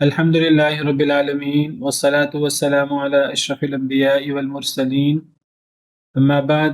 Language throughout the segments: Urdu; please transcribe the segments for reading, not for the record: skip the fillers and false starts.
الحمد لله رب العالمين والصلاة والسلام على أشرف الأنبياء والمرسلين أما بعد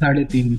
3.5।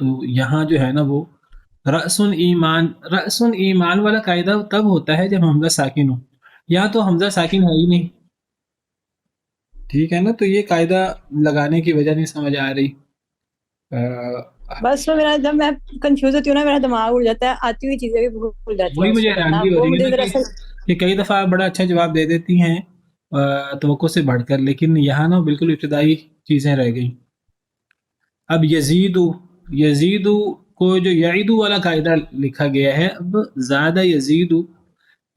تو یہاں جو ہے نا وہ رأسن ایمان والا قاعدہ تب ہوتا ہے جب حمزہ ساکن ہو. یہاں تو حمزہ ساکن ہے ہی نہیں. ٹھیک ہے نا, تو یہ قاعدہ لگانے کی وجہ نہیں سمجھ آ رہی. بس وہ میرا جب میں کنفیوز ہوتی ہوں نا میرا دماغ اڑ جاتا ہے, آتی ہوئی چیزیں بھی بھول جاتی وہی ہیں اس مجھے وقت نا, حیرانگی ہو وہ رہی ہے مجھے نا دراصل کہ کئی دفعہ آپ بڑا اچھا جواب دے دیتی ہیں توقع سے بڑھ کر, لیکن یہاں نا بالکل ابتدائی چیزیں رہ گئیں. اب یزید کو جو یعیدو والا قاعدہ لکھا گیا ہے, اب زیادہ یزید,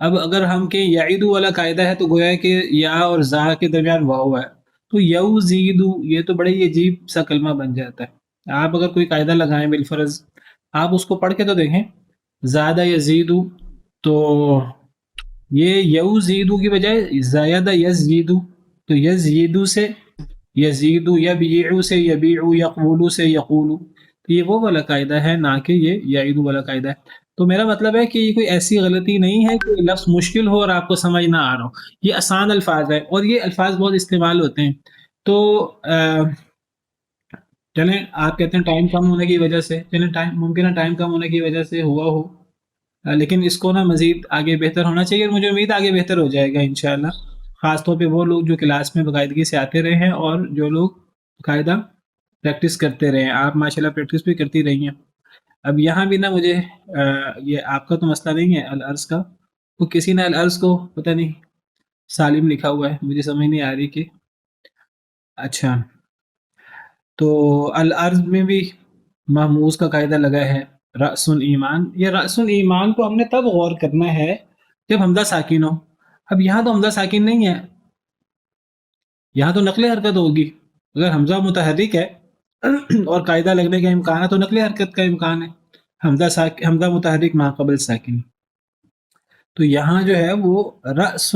اب اگر ہم کہ یعیدو والا قاعدہ ہے تو گویا کہ یا اور زا کے درمیان واو ہے, تو یوزیدو یہ تو بڑے ہی عجیب سا کلمہ بن جاتا ہے. آپ اگر کوئی قاعدہ لگائیں بالفرض, آپ اس کو پڑھ کے تو دیکھیں, زیادہ یزیدو, تو یہ یوزیدو کی بجائے زیادہ یزیدو, تو یزیدو سے یزیدو, یبیعو سے یبیعو, یقولو سے یقولو, تو یہ وہ والا قاعدہ ہے, نہ کہ یہ یعیدو والا قاعدہ ہے. تو میرا مطلب ہے کہ یہ کوئی ایسی غلطی نہیں ہے کہ لفظ مشکل ہو اور آپ کو سمجھ نہ آ رہا ہو. یہ آسان الفاظ ہے اور یہ الفاظ بہت استعمال ہوتے ہیں. تو چلیں, آپ کہتے ہیں ٹائم کم ہونے کی وجہ سے, چلیں ممکنہ ٹائم کم ہونے کی وجہ سے ہوا ہو, لیکن اس کو نا مزید آگے بہتر ہونا چاہیے, اور مجھے امید آگے بہتر ہو جائے گا انشاءاللہ. خاص طور پہ وہ لوگ جو کلاس میں باقاعدگی سے آتے رہے ہیں اور جو لوگ باقاعدہ پریکٹس کرتے رہے ہیں. آپ ماشاءاللہ پریکٹس بھی کرتی رہی ہیں. اب یہاں بھی نا مجھے یہ آپ کا تو مسئلہ نہیں ہے الارض کا, تو کسی نے الارض کو پتہ نہیں سالم لکھا ہوا ہے, مجھے سمجھ نہیں آ رہی کہ اچھا, تو الارض میں بھی محموز کا قاعدہ لگا ہے رأس ایمان. یہ رأس ایمان کو ہم نے تب غور کرنا ہے جب حمزہ ساکن ہو. اب یہاں تو حمزہ ساکن نہیں ہے, یہاں تو نقل حرکت ہوگی. اگر حمزہ متحرک ہے اور قاعدہ لگنے کا امکان ہے تو نقل حرکت کا امکان ہے. حمزہ متحرک ما قبل ساکن, تو یہاں جو ہے وہ رأس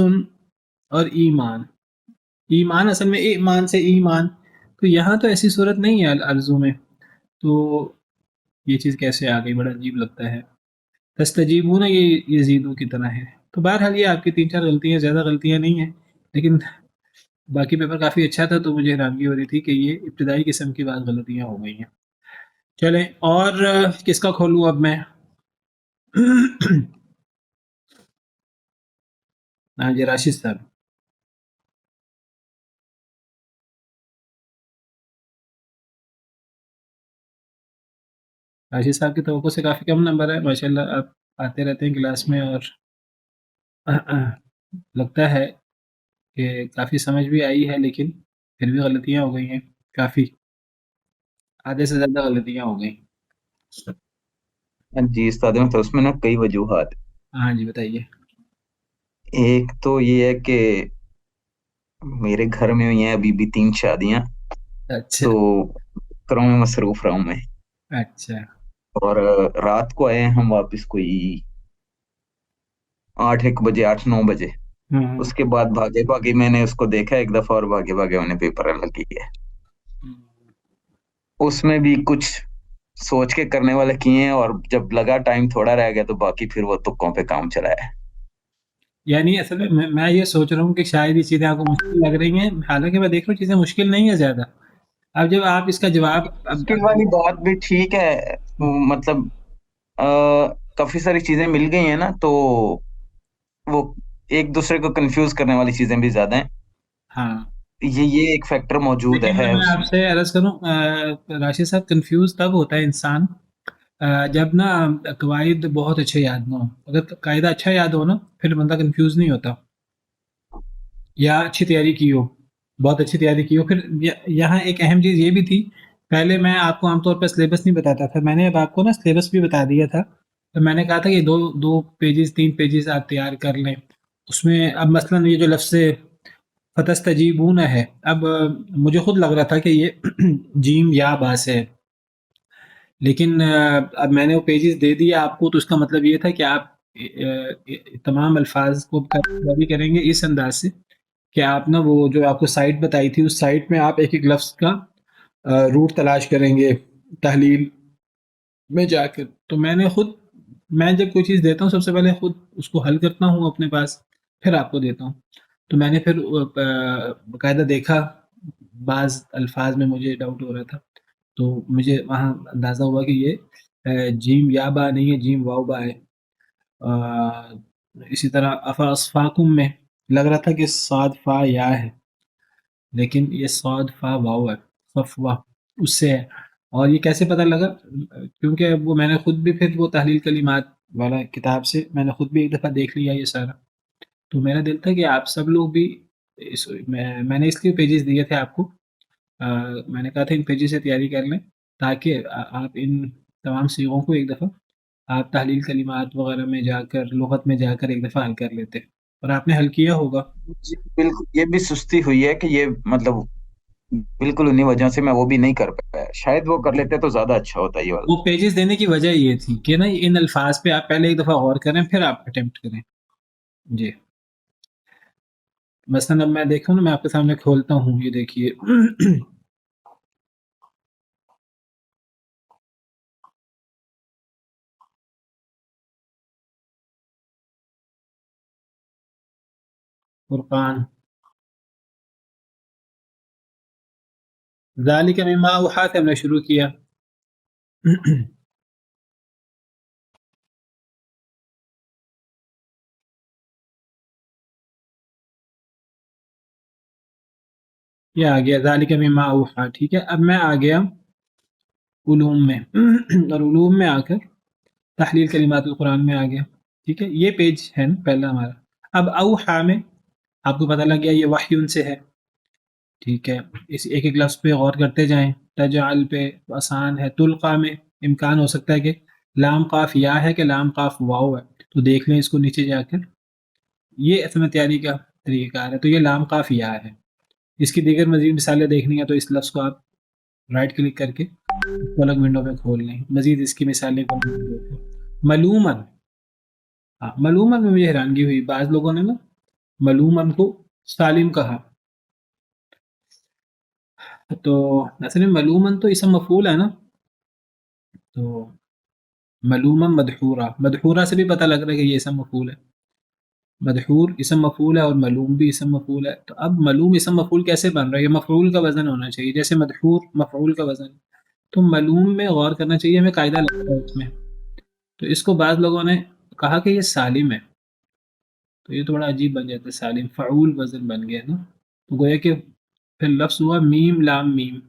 اور ایمان اصل میں ایمان سے ایمان, تو یہاں تو ایسی صورت نہیں ہے الارضوں میں. تو یہ چیز کیسے آ گئی, بڑا عجیب لگتا ہے. تستجیبون یہ یزیدو کی طرح ہے. تو بہرحال یہ آپ کی 3-4 غلطیاں, زیادہ غلطیاں نہیں ہیں, لیکن باقی پیپر کافی اچھا تھا تو مجھے حیرانگی ہو رہی تھی کہ یہ ابتدائی قسم کی بعض غلطیاں ہو گئی ہیں. چلیں, اور کس کا کھولوں اب میں؟ ہاں جی, راشد صاحب. راشد صاحب کی توقع سے کافی کم نمبر ہے ماشاءاللہ, آپ آتے رہتے ہیں کلاس میں اور لگتا ہے کہ کافی سمجھ بھی آئی ہے, لیکن پھر بھی غلطیاں ہو گئی ہیں کافی, آدھے سے زیادہ غلطیاں ہو گئی. جی استاد میں تو اس میں نا کئی وجوہات. ہاں جی بتائیے. ایک تو یہ ہے کہ میرے گھر میں ہوئی ہیں ابھی بھی 3 شادیاں, اچھا تو کروں میں مصروف رہا ہوں میں, اچھا. اور رات کو آئے ہیں ہم واپس کوئی 8-1 بجے, 8-9 بجے. اس کے بعد بھاگے بھاگے میں نے اس کو دیکھا ایک دفعہ, اور بھاگے بھاگے میں نے پیپر الگ کیا ہے. اس میں بھی کچھ سوچ کے کرنے والے کیے ہیں, اور جب لگا ٹائم تھوڑا رہ گیا تو باقی پھر وہ تکوں پہ کام چلایا ہے. یعنی اصل میں یہ سوچ رہا ہوں کہ شاید یہ چیزیں آپ کو مشکل لگ رہی ہیں, حالانکہ میں دیکھ رہا ہوں چیزیں مشکل نہیں ہے زیادہ. اب جب آپ اس کا جواب مشکل والی بات بھی ٹھیک ہے, مطلب کافی ساری چیزیں مل گئی ہیں نا, تو وہ ایک دوسرے کو کنفیوز کرنے والی چیزیں بھی زیادہ ہیں. ہاں, یہ ایک فیکٹر موجود لیکن ہے میں اس آپ میں. سے عرض کروں راشد صاحب, کنفیوز تب ہوتا ہے انسان جب نا قواعد بہت اچھے یاد نہ ہو. اگر قاعدہ اچھا یاد ہو نا پھر بندہ کنفیوز نہیں ہوتا, یا اچھی تیاری کی ہو, بہت اچھی تیاری کی ہو. پھر یہاں ایک اہم چیز یہ بھی تھی, پہلے میں آپ کو عام طور پر سلیبس نہیں بتاتا تھا, میں نے اب آپ کو نا سلیبس بھی بتا دیا تھا. تو میں نے کہا تھا کہ 2 پیجز 3 پیجز آپ تیار کر لیں. اس میں اب مثلا یہ جو لفظ فتستجیبون ہے, اب مجھے خود لگ رہا تھا کہ یہ جیم یا با سے ہے, لیکن اب میں نے وہ پیجز دے دیا آپ کو, تو اس کا مطلب یہ تھا کہ آپ تمام الفاظ کو کاپی کریں گے اس انداز سے کہ آپ نا وہ جو آپ کو سائٹ بتائی تھی, اس سائٹ میں آپ ایک ایک لفظ کا روٹ تلاش کریں گے تحلیل میں جا کر. تو میں جب کوئی چیز دیتا ہوں سب سے پہلے خود اس کو حل کرتا ہوں اپنے پاس, پھر آپ کو دیتا ہوں. تو میں نے پھر باقاعدہ دیکھا, بعض الفاظ میں مجھے ڈاؤٹ ہو رہا تھا, تو مجھے وہاں اندازہ ہوا کہ یہ جیم یا با نہیں ہے، جیم واو با ہے. اسی طرح افاسفاکم میں لگ رہا تھا کہ صاد فا یا ہے، لیکن یہ صاد فا واو ہے، صفوا اس سے ہے. اور یہ کیسے پتہ لگا؟ کیونکہ وہ میں نے خود بھی پھر وہ تحلیل کلمات والا کتاب سے میں نے خود بھی ایک دفعہ دیکھ لیا یہ سارا. تو میرا دل تھا کہ آپ سب لوگ بھی میں نے اس لیے پیجز دیے تھے آپ کو. میں نے کہا تھا ان پیجز سے تیاری کر لیں تاکہ آپ ان تمام صیغوں کو ایک دفعہ آپ تحلیل کلمات وغیرہ میں جا کر، لغت میں جا کر ایک دفعہ حل کر لیتے. اور آپ نے حل کیا ہوگا. جی بالکل، یہ بھی سستی ہوئی ہے کہ یہ مطلب بالکل انہی وجہ سے میں وہ بھی نہیں کر پایا. شاید وہ کر لیتے تو زیادہ اچھا ہوتا یہ والا. وہ پیجز دینے کی وجہ یہ تھی کہ نا ان الفاظ پہ آپ پہلے ایک دفعہ غور کریں پھر آپ اٹیمپٹ کریں. جی مثلا اب میں دیکھوں نا، میں آپ کے سامنے کھولتا ہوں، یہ دیکھیے فرقان. ذالک مما اوحی سے ہم نے شروع کیا. یہ آ گیا ذالک مما اوحی. ٹھیک ہے، اب میں آ گیا علوم میں اور علوم میں آ کر تحلیل کلمات القرآن میں آ گیا. ٹھیک ہے، یہ پیج ہے نا پہلا ہمارا. اب اوحی میں آپ کو پتہ لگ گیا یہ وحی ان سے ہے. ٹھیک ہے، اس ایک ایک لفظ پہ غور کرتے جائیں. تجعل پہ آسان ہے. تلقا میں امکان ہو سکتا ہے کہ لام قاف یا ہے کہ لام قاف واو ہے، تو دیکھ لیں اس کو نیچے جا کر. یہ اسم تیاری کا طریقہ کار ہے، تو یہ لام قاف یا ہے. اس کی دیگر مزید مثالیں دیکھنی ہے تو اس لفظ کو آپ رائٹ کلک کر کے الگ ونڈو میں کھول لیں. مزید اس کی مثالیں ملومن. ہاں ملومن میں مجھے حیرانگی ہوئی، بعض لوگوں نے نا ملومن کو سالم کہا. تو اصل میں ملومن تو اسم مفعول ہے نا، تو ملومن مدحورہ، مدحورہ سے بھی پتہ لگ رہا ہے کہ یہ اسم مفعول ہے. مدحور اسم مفعول ہے اور ملوم بھی اسم مفعول ہے. تو اب ملوم اسم مفعول کیسے بن رہا ہے؟ یہ مفعول کا وزن ہونا چاہیے جیسے مدحور مفعول کا وزن. تو ملوم میں غور کرنا چاہیے، ہمیں قاعدہ لگتا ہے اس میں. تو اس کو بعض لوگوں نے کہا کہ یہ سالم ہے، تو یہ تھوڑا عجیب بن جاتا ہے. سالم فعول وزن بن گیا نا، تو گویا کہ پھر لفظ ہوا میم لام میم.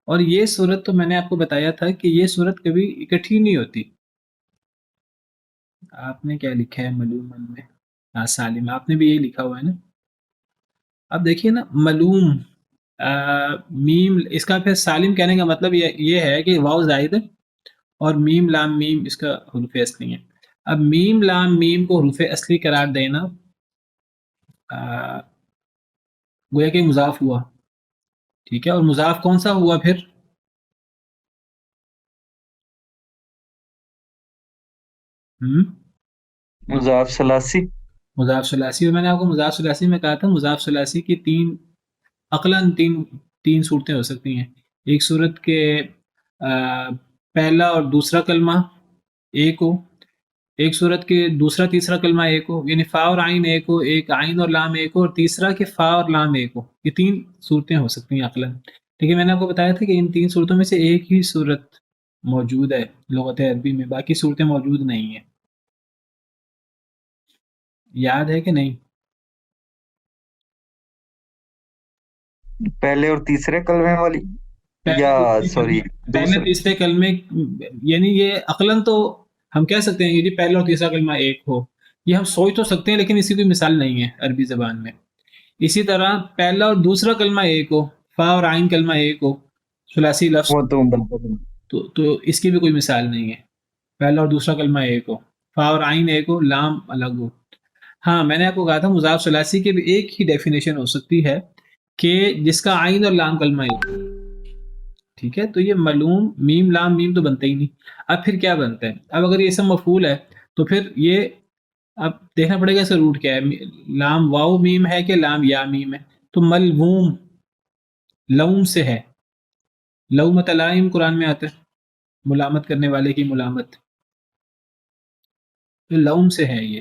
اور یہ صورت تو میں نے آپ کو بتایا تھا کہ یہ صورت کبھی اکٹھی نہیں ہوتی. آپ نے کیا لکھا ہے ملومن میں؟ ہاں سالم، آپ نے بھی یہی لکھا ہوا ہے نا. اب دیکھیے نا ملوم میم، اس کا پھر سالم کہنے کا مطلب یہ ہے کہ واو زائد ہے اور میم لام میم اس کا حروف اصلی ہے. اب میم لام میم کو حروف اصلی قرار دینا گویا کہ مضاف ہوا. ٹھیک ہے، اور مضاف کون سا ہوا پھر؟ مضاف ثلاثی. مضاف ثلاثی. اور میں نے آپ کو مضاف ثلاثی میں کہا تھا مضاف ثلاثی کی عقلاً تین صورتیں ہو سکتی ہیں. ایک صورت کے پہلا اور دوسرا کلمہ ایک ہو، ایک صورت کے دوسرا تیسرا کلمہ ایک ہو، یعنی فا اور عین ایک ہو، ایک عین اور لام ایک ہو، اور تیسرا کہ فا اور لام ایک ہو. یہ تین صورتیں ہو سکتی ہیں عقلاً. لیکن میں نے آپ کو بتایا تھا کہ ان تین صورتوں میں سے ایک ہی صورت موجود ہے لغت عربی میں، باقی صورتیں موجود نہیں ہیں. یاد ہے کہ نہیں؟ پہلے اور تیسرے کلمے والی، یا سوری پہلے دوسرے. تیسرے کلمے، یعنی یہ عقلاً تو ہم کہہ سکتے ہیں کہ پہلا اور تیسرا کلمہ ایک ہو، یہ ہم سوچ تو سکتے ہیں لیکن اسی کوئی مثال نہیں ہے عربی زبان میں. اسی طرح پہلا اور دوسرا کلمہ ایک ہو، فا اور عین کلمہ ایک ہو، ثلاثی لفظ، وہ تو بالکل تو اس کی بھی کوئی مثال نہیں ہے. پہلا اور دوسرا کلمہ ایک ہو، فا اور عین ایک ہو، لام الگ ہو. ہاں میں نے آپ کو کہا تھا مضاف ثلاثی کے بھی ایک ہی ڈیفینیشن ہو سکتی ہے کہ جس کا عین اور لام کلمہ ایک ہو. ٹھیک ہے، تو یہ ملوم میم لام میم تو بنتا ہی نہیں. اب پھر کیا بنتا ہے؟ اب اگر یہ اسم مفعول ہے تو پھر یہ اب دیکھنا پڑے گا اس کا روٹ کیا ہے. لام واو میم ہے کہ لام یا میم ہے؟ تو ملوم لوم سے ہے. لومت لائم قرآن میں آتا ہے، ملامت کرنے والے کی ملامت، تو لوم سے ہے یہ.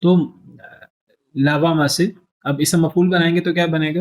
تو لاواما سے اب اسم مفعول بنائیں گے تو کیا بنے گا؟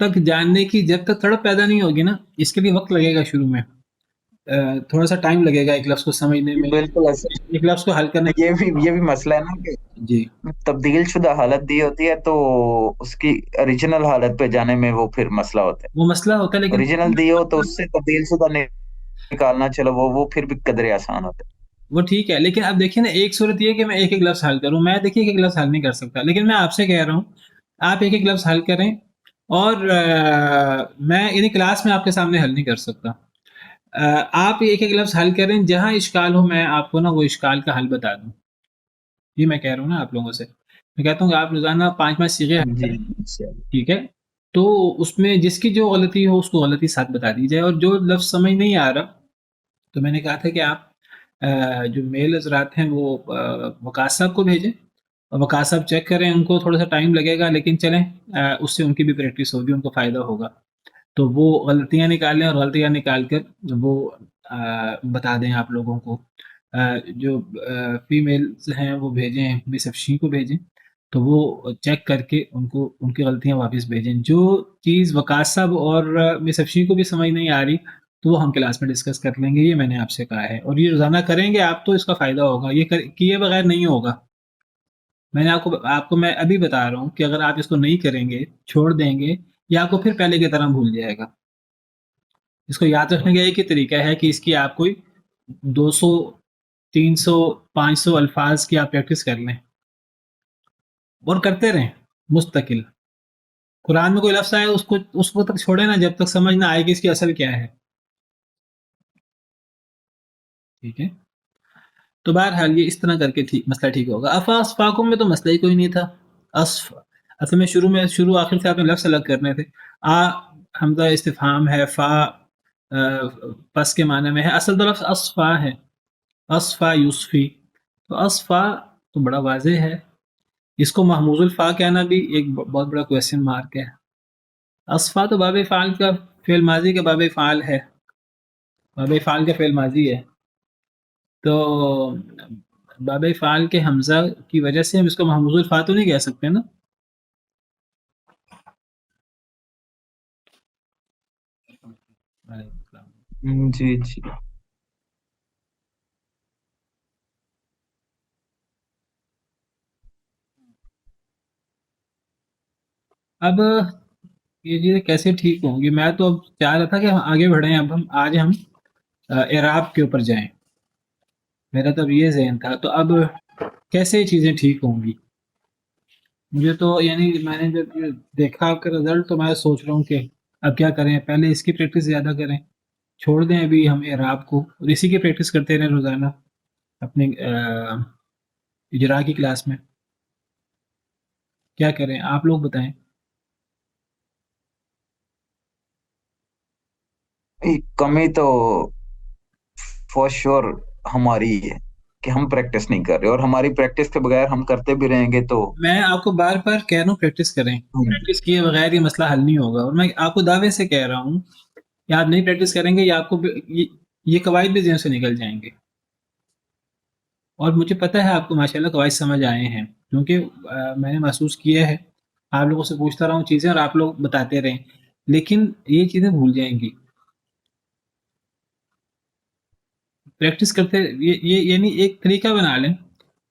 تک جاننے کی جب تک تڑپ پیدا نہیں ہوگی نا، اس کے لیے وقت لگے گا شروع میں، تھوڑا سا ٹائم لگے گا ایک لفظ کو سمجھنے میں، بالکل ایسا ایک لفظ کو حل کرنے یہ بھی مسئلہ ہے نا کہ جی تبدیل شدہ حالت دی ہوتی ہے تو اس کی اوریجنل حالت پہ جانے میں وہ پھر مسئلہ ہوتا ہے. وہ مسئلہ ہوتا ہے، لیکن اوریجنل دی ہو تو اس سے تبدیل شدہ نکالنا چلو وہ پھر بھی قدرے آسان ہوتا ہے. وہ ٹھیک ہے، لیکن اب دیکھیں نا، ایک صورت یہ ہے کہ میں ایک ایک لفظ حل کروں، میں دیکھیے ایک ایک لفظ حل نہیں کر سکتا، لیکن میں آپ سے کہہ رہا ہوں آپ ایک ایک لفظ حل کریں، اور میں یعنی کلاس میں آپ کے سامنے حل نہیں کر سکتا. آپ ایک ایک لفظ حل کریں، جہاں اشکال ہو میں آپ کو نا وہ اشکال کا حل بتا دوں. یہ میں کہہ رہا ہوں نا آپ لوگوں سے، میں کہتا ہوں کہ آپ روزانہ 5 صیغے حل جی کریں، ٹھیک ہے؟ تو اس میں جس کی جو غلطی ہو اس کو غلطی ساتھ بتا دی جائے، اور جو لفظ سمجھ نہیں آ رہا تو میں نے کہا تھا کہ آپ جو میل حضرات ہیں وہ وقاص صاحب کو بھیجیں، اور وقاص صاحب چیک کریں، ان کو تھوڑا سا ٹائم لگے گا لیکن چلیں اس سے ان کی بھی پریکٹس ہوگی، ان کو فائدہ ہوگا، تو وہ غلطیاں نکالیں اور غلطیاں نکال کر وہ بتا دیں آپ لوگوں کو. جو فیمیلز ہیں وہ بھیجیں، مس افشین کو بھیجیں تو وہ چیک کر کے ان کو ان کی غلطیاں واپس بھیجیں. جو چیز وقاص صاحب اور مس افشین کو بھی سمجھ نہیں آ رہی تو وہ ہم کلاس میں ڈسکس کر لیں گے، یہ میں نے آپ سے کہا ہے، اور یہ روزانہ کریں گے آپ تو اس کا فائدہ ہوگا، یہ کیے بغیر نہیں ہوگا. میں نے آپ کو میں ابھی بتا رہا ہوں کہ اگر آپ اس کو نہیں کریں گے، چھوڑ دیں گے، یہ آپ کو پھر پہلے کی طرح بھول جائے گا. اس کو یاد رکھنے کا ایک ہی طریقہ ہے کہ اس کی آپ کوئی 200 300 500 الفاظ کی آپ پریکٹس کر لیں اور کرتے رہیں مستقل. قرآن میں کوئی لفظ آئے اس کو تک چھوڑے نا جب تک سمجھ نہ آئے کہ اس کی اصل کیا ہے، ٹھیک ہے؟ تو بہرحال یہ اس طرح کر کے مسئلہ ٹھیک ہوگا. افاقوں میں تو مسئلہ ہی کوئی نہیں تھا. اصف اصل میں شروع آخر سے آپ نے لفظ الگ کرنے تھے. حمزہ استفہام ہے، فا پس کے معنی میں ہے، اصل تو لفظ اصفا ہے، اصفا یوسفی. تو اصفا تو بڑا واضح ہے، اس کو محموز الفا کہنا بھی ایک بہت بڑا کویسچن مارک ہے. اصفا تو باب فعال کا فعل ماضی کا باب فعال ہے، باب فعال کا فعل ماضی ہے، تو باب فعال کے حمزہ کی وجہ سے ہم اس کو محموز الفا تو نہیں کہہ سکتے نا. جی جی اب یہ چیزیں کیسے ٹھیک ہوں گی؟ میں تو اب چاہ رہا تھا کہ ہم آگے بڑھیں، اب آج ہم اعراب کے اوپر جائیں، میرا تو اب یہ ذہن تھا. تو اب کیسے چیزیں ٹھیک ہوں گی؟ مجھے تو یعنی میں نے جب دیکھا آپ کا رزلٹ تو میں سوچ رہا ہوں کہ اب کیا کریں، پہلے اس کی پریکٹس زیادہ کریں، چھوڑ دیں ابھی ہم اعراب کو، اور اسی کی پریکٹس کرتے رہیں روزانہ اپنے اجرا کی کلاس میں. کیا کریں آپ لوگ بتائیں. کمی تو فور شور ہماری ہے کہ ہم پریکٹس نہیں کر رہے، اور ہماری پریکٹس کے بغیر ہم کرتے بھی رہیں گے تو میں آپ کو بار بار کہہ رہا ہوں پریکٹس کریں، پریکٹس کیے بغیر یہ مسئلہ حل نہیں ہوگا، اور میں آپ کو دعوے سے کہہ رہا ہوں کہ آپ نہیں پریکٹس کریں گے یا آپ کو یہ قواعد بھی ذہن سے نکل جائیں گے. اور مجھے پتہ ہے آپ کو ماشاءاللہ قواعد سمجھ آئے ہیں، کیونکہ میں نے محسوس کیا ہے، آپ لوگوں سے پوچھتا رہا ہوں چیزیں اور آپ لوگ بتاتے رہیں، لیکن یہ چیزیں بھول جائیں گی. پریکٹس کرتے یہ یعنی ایک طریقہ بنا لیں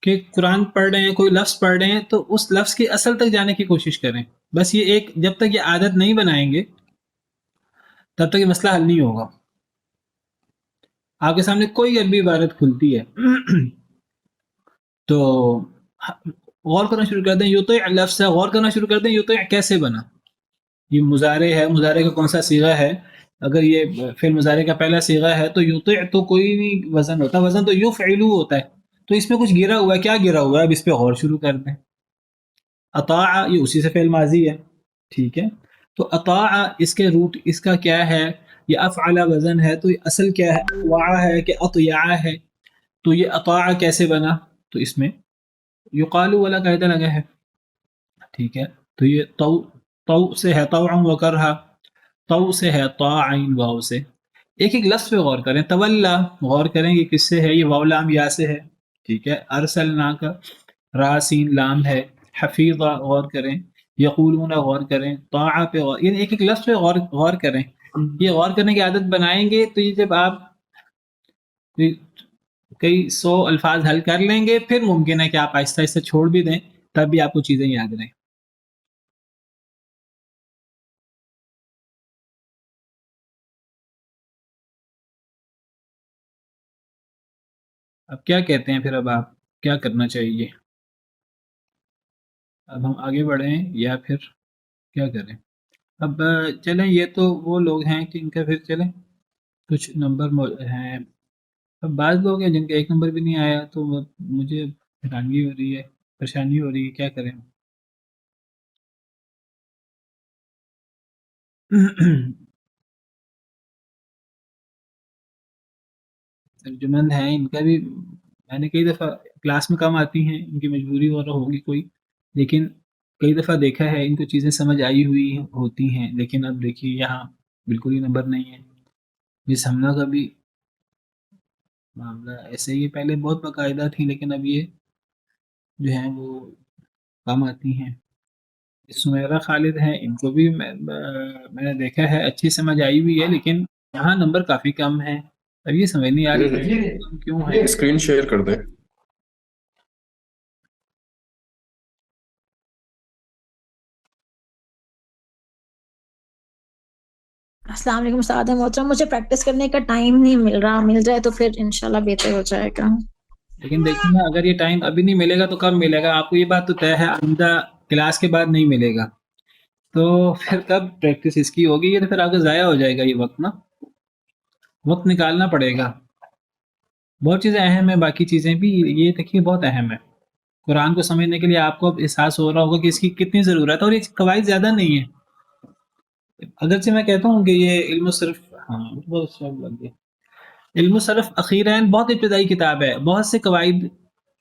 کہ قرآن پڑھ رہے ہیں، کوئی لفظ پڑھ رہے ہیں تو اس لفظ کی اصل تک جانے کی کوشش کریں. بس یہ ایک جب تک یہ عادت نہیں بنائیں گے تب تک یہ مسئلہ حل نہیں ہوگا. آپ کے سامنے کوئی عربی عبارت کھلتی ہے تو غور کرنا شروع کر دیں. یطیع لفظ ہے، غور کرنا شروع کر دیں یطیع کیسے بنا. یہ مضارع ہے، مضارع کا کون سا صیغہ ہے؟ اگر یہ فعل مضارع کا پہلا صیغہ ہے تو یطیع تو کوئی نہیں وزن ہوتا، وزن تو یفعلو ہوتا ہے. تو اس میں کچھ گرا ہوا ہے، کیا گرا ہوا ہے؟ اب اس پہ غور شروع کر دیں. اطاع یہ اسی سے فعل ماضی ہے، ٹھیک ہے؟ تو اطاع اس کے روٹ اس کا کیا ہے؟ یہ افعل وزن ہے، تو یہ اصل کیا ہے؟ اطوع ہے کہ اطیع ہے. تو یہ اطاع کیسے بنا؟ تو اس میں یقالو والا قاعدہ لگا ہے، ٹھیک ہے؟ تو یہ تو سے ہے طوعا وکرہا، تو سے ہے طاعین واو سے. ایک ایک لفظ پہ غور کریں. تولا غور کریں گے کس سے ہے؟ یہ واو لام یا سے ہے، ٹھیک ہے؟ ارسلنا کا را سین لام ہے. حفیظہ غور کریں یقولون غور کریں، طاعہ پہ غور، یعنی ایک ایک لفظ پہ غور کریں. یہ غور کرنے کی عادت بنائیں گے تو یہ جب آپ کئی 100 الفاظ حل کر لیں گے پھر ممکن ہے کہ آپ آہستہ آہستہ چھوڑ بھی دیں، تب بھی آپ کو چیزیں یاد رہیں. اب کیا کہتے ہیں پھر، اب آپ کیا کرنا چاہیے؟ اب ہم آگے بڑھیں یا پھر کیا کریں؟ اب چلیں، یہ تو وہ لوگ ہیں کہ ان کا پھر چلیں کچھ نمبر ہیں. اب بعض لوگ ہیں جن کا ایک نمبر بھی نہیں آیا تو مجھے حیرانگی ہو رہی ہے، پریشانی ہو رہی ہے، کیا کریں؟ ترجمند ہیں، ان کا بھی میں نے کئی دفعہ کلاس میں کم آتی ہیں، ان کی مجبوری وغیرہ ہوگی کوئی، لیکن کئی دفعہ دیکھا ہے ان کو چیزیں سمجھ آئی ہوئی ہوتی ہیں، لیکن اب دیکھیے یہاں بالکل ہی نمبر نہیں ہے. اس حملہ کا بھی معاملہ ایسے ہی پہلے بہت باقاعدہ تھی، لیکن اب یہ جو ہیں وہ کم آتی ہیں. سمیرہ خالد ہیں، ان کو بھی میں نے دیکھا ہے اچھی سمجھ آئی ہوئی ہے، لیکن یہاں نمبر کافی کم ہے. اب یہ سمجھ نہیں آ رہی کیوں ہے. اسکرین شیئر کر دیں. السلام علیکم استاد محترم، مجھے پریکٹس کرنے کا ٹائم نہیں مل رہا، مل جائے تو پھر انشاءاللہ بہتر ہو جائے گا. لیکن دیکھیں نا، اگر یہ ٹائم ابھی نہیں ملے گا تو کب ملے گا؟ آپ کو یہ بات تو طے ہے آئندہ کلاس کے بعد نہیں ملے گا، تو پھر کب پریکٹس اس کی ہوگی؟ یہ تو پھر آگے ضائع ہو جائے گا یہ وقت نا، وقت نکالنا پڑے گا. بہت چیزیں اہم ہیں، باقی چیزیں بھی یہ دیکھیے بہت اہم ہے. قرآن کو سمجھنے کے لیے آپ کو اب احساس ہو رہا ہوگا کہ اس کی کتنی ضرورت ہے، اور یہ قواعد زیادہ نہیں ہے. اگرچہ میں کہتا ہوں کہ یہ علم و صرف، ہاں بہت شعر لگ گیا، علم و صرف اخیراً بہت ابتدائی کتاب ہے، بہت سے قواعد،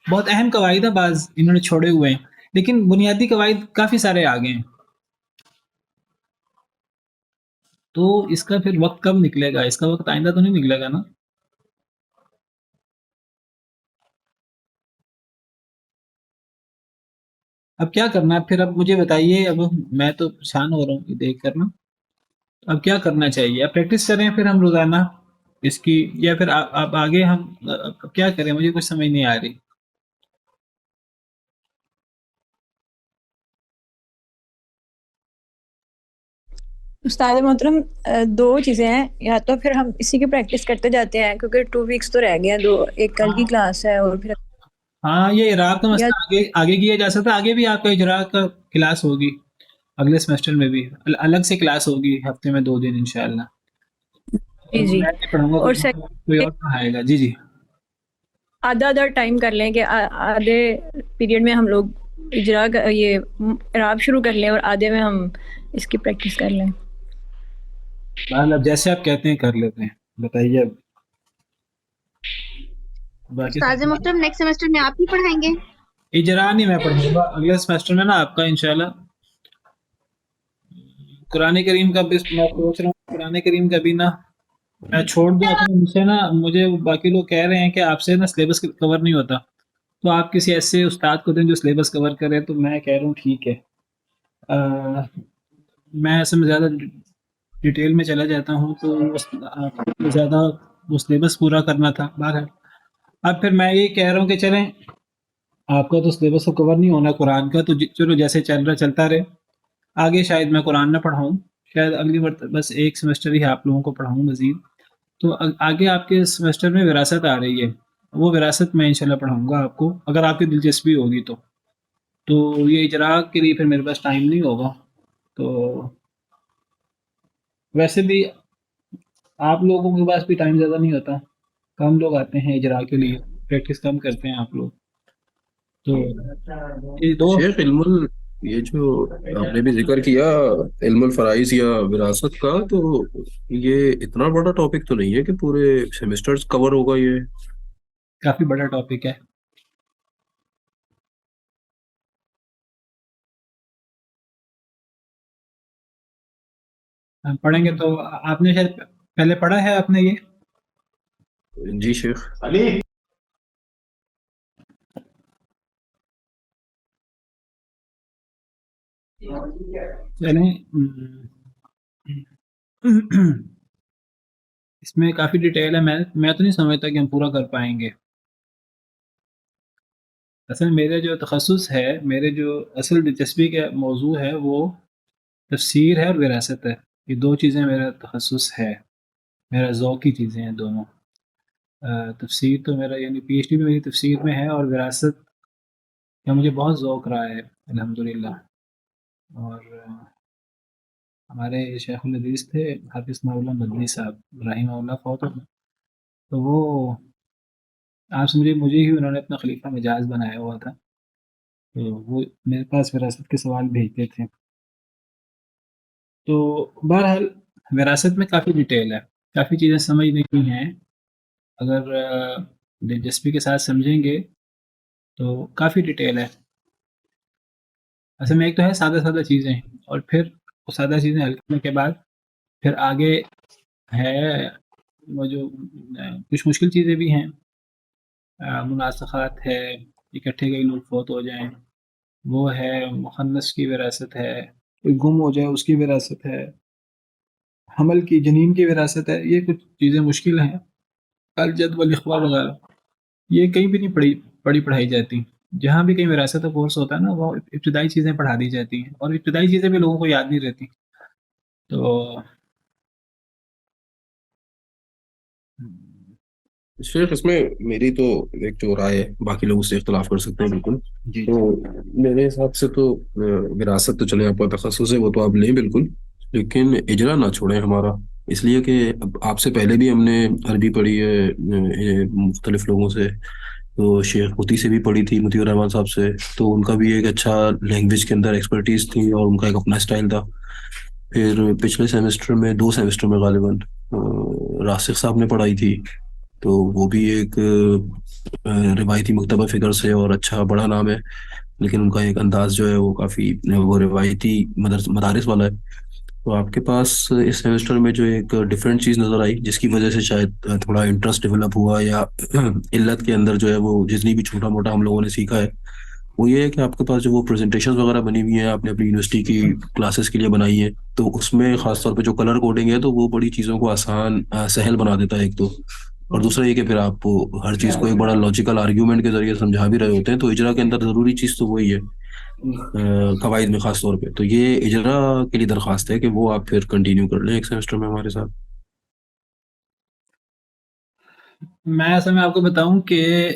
بہت اہم قواعد ہیں، بعض انہوں نے چھوڑے ہوئے ہیں، لیکن بنیادی قواعد کافی سارے آگے ہیں. تو اس کا پھر وقت کب نکلے گا؟ اس کا وقت آئندہ تو نہیں نکلے گا نا. اب کیا کرنا ہے پھر؟ اب مجھے بتائیے، اب میں تو پریشان ہو رہا ہوں یہ دیکھ کر نا. اب کیا کرنا چاہیے؟ اب پریکٹس کریں پھر ہم روزانہ اس کی، یا پھر آپ آگے ہم اب کیا کریں؟ مجھے کچھ سمجھ نہیں آ رہی. استاد محترم، دو چیزیں ہیں، یا تو پھر ہم اسی کی پریکٹس کرتے جاتے ہیں کیونکہ 2 ویکس تو رہ گئے ہیں، دو ایک کل کی کلاس ہے اور پھر ہاں، یہ اعراب کا یا مسئلہ آگے کیا جا سکتا ہے. آگے بھی آپ کا اجراء کا کلاس ہوگی، اگلے سیمسٹر میں بھی الگ سے کلاس ہوگی ہفتے میں 2 دن انشاءاللہ. جی جی. میں نہیں پڑھوں گا اور کوئی اور پڑھائے گا. جی جی. آدھا ٹائم کر لیں کہ آدھے پیریڈ میں ہم لوگ اجرا یہ اعراب شروع کر لیں اور آدھے میں ہم اس کی پریکٹس کر لیں. بہرحال اب جیسے آپ کہتے ہیں کر لیتے ہیں. بتائیے اب باقی استاذ محترم نیکسٹ سیمسٹر میں آپ ہی پڑھائیں گے؟ اجرا نہیں میں پڑھوں گا، اگلے سیمسٹر میں نا آپ کا انشاءاللہ. قرآن کریم کا بھی میں سوچ رہا ہوں، قرآن کریم کا بھی نا میں چھوڑ دوں. مجھ سے نا، مجھے باقی لوگ کہہ رہے ہیں کہ آپ سے نا سلیبس کور نہیں ہوتا، تو آپ کسی ایسے استاد کو دیں جو سلیبس کور کرے. تو میں کہہ رہا ہوں ٹھیک ہے، میں ایسے میں زیادہ ڈیٹیل میں چلا جاتا ہوں تو زیادہ وہ سلیبس پورا کرنا تھا. بہرحال اب پھر میں یہ کہہ رہا ہوں کہ چلیں، آپ کا تو سلیبس کو کور نہیں ہونا قرآن کا، تو چلو جیسے چل رہا چلتا رہے. آگے شاید میں قرآن نہ پڑھاؤں، شاید اگلی مرتبہ بس ایک سیمسٹر ہی آپ لوگوں کو پڑھاؤں مزید. تو آگے آپ کے سیمسٹر میں وراثت آ رہی ہے، وہ وراثت میں انشاءاللہ پڑھاؤں گا آپ کو، اگر آپ کی دلچسپی ہوگی تو یہ اجراء کے لیے پھر میرے پاس ٹائم نہیں ہوگا. تو ویسے بھی آپ لوگوں کے پاس بھی ٹائم زیادہ نہیں ہوتا، کم لوگ آتے ہیں اجراء کے لیے، پریکٹس کم کرتے ہیں آپ لوگ. تو یہ دو شیخ یہ جو آپ نے بھی ذکر کیا علم الفرائض یا وراثت کا، تو یہ اتنا بڑا ٹاپک تو نہیں ہے کہ پورے سیمسٹرز کور ہوگا. یہ کافی بڑا ٹاپک ہے. ہم پڑھیں گے تو آپ نے شاید پہلے پڑھا ہے آپ نے یہ. جی شیخ. چلیں اس میں کافی ڈیٹیل ہے، میں تو نہیں سمجھتا کہ ہم پورا کر پائیں گے. اصل میرا جو تخصص ہے، میرے جو اصل دلچسپی کا موضوع ہے وہ تفسیر ہے اور وراثت ہے. یہ دو چیزیں میرا تخصص ہے، میرا ذوق کی چیزیں ہیں دونوں. تفسیر تو میرا یعنی پی ایچ ڈی بھی میری تفسیر میں ہے، اور وراثت کا مجھے بہت ذوق رہا ہے الحمدللہ. اور ہمارے شیخ الحدیث تھے حافظ ثناء اللہ مدنی صاحب رحمہ اللہ، فوت ہو گئے. تو وہ آپ سمجھے مجھے ہی انہوں نے اپنا خلیفہ مجاز بنایا ہوا تھا، تو وہ میرے پاس وراثت کے سوال بھیجتے تھے. تو بہرحال وراثت میں کافی ڈیٹیل ہے، کافی چیزیں سمجھنے کی ہیں. اگر دلچسپی کے ساتھ سمجھیں گے تو کافی ڈیٹیل ہے. اصل میں ایک تو ہے سادہ سادہ چیزیں، اور پھر وہ سادہ چیزیں حل کرنے کے بعد پھر آگے ہے وہ جو کچھ مشکل چیزیں بھی ہیں. مناسخات ہے، اکٹھے کئی لوگ فوت ہو جائیں، وہ ہے مخنث کی وراثت ہے، کوئی گم ہو جائے اس کی وراثت ہے، حمل کی جنین کی وراثت ہے. یہ کچھ چیزیں مشکل ہیں. الجد والاخوہ وغیرہ یہ کہیں بھی نہیں پڑھائی جاتی. جہاں بھی کہیں وراثت کا کورس ہوتا ہے نا، وہ ابتدائی چیزیں پڑھا دی جاتی ہیں، اور ابتدائی چیزیں بھی لوگوں کو یاد نہیں رہتی. تو شیخ اس میں میری تو ایک جو رائے ہے، باقی لوگ اس سے اختلاف کر سکتے ہیں بالکل. جی تو میرے حساب سے تو وراثت تو چلے آپ کا تخصص ہے، وہ تو آپ لیں بالکل، لیکن اجرا نہ چھوڑیں ہمارا. اس لیے کہ اب آپ سے پہلے بھی ہم نے عربی پڑھی ہے مختلف لوگوں سے. تو شیخ متی سے بھی پڑھی تھی، مطیع الرحمان صاحب سے. تو ان کا بھی ایک اچھا لینگویج کے اندر ایکسپرٹیز تھی، اور ان کا ایک اپنا اسٹائل تھا. پھر پچھلے سیمسٹر میں 2 سیمسٹر میں غالباً راسخ صاحب نے پڑھائی تھی. تو وہ بھی ایک روایتی مکتبہ فکر سے اور اچھا بڑا نام ہے، لیکن ان کا ایک انداز جو ہے وہ کافی وہ روایتی مدارس والا ہے. تو آپ کے پاس اس سیمسٹر میں جو ایک ڈفرینٹ چیز نظر آئی، جس کی وجہ سے شاید تھوڑا انٹرسٹ ڈیولپ ہوا، یا علت کے اندر جو ہے وہ جتنی بھی چھوٹا موٹا ہم لوگوں نے سیکھا ہے، وہ یہ ہے کہ آپ کے پاس جو وہ پریزنٹیشن وغیرہ بنی ہوئی ہیں، آپ نے اپنی یونیورسٹی کی کلاسز کے لیے بنائی ہیں. تو اس میں خاص طور پہ جو کلر کوڈنگ ہے، تو وہ بڑی چیزوں کو آسان سہل بنا دیتا ہے ایک تو. اور دوسرا یہ کہ پھر آپ ہر چیز کو ایک بڑا لاجیکل آرگیومنٹ کے ذریعے سمجھا بھی رہے ہوتے ہیں. تو اجرا کے اندر ضروری چیز تو وہی ہے، قواعد میں خاص طور پہ. تو یہ اجرا کے لیے درخواست ہے کہ وہ آپ پھر کنٹینیو کر لیں ایک سیمسٹر میں ہمارے ساتھ. میں اصل میں آپ کو بتاؤں کہ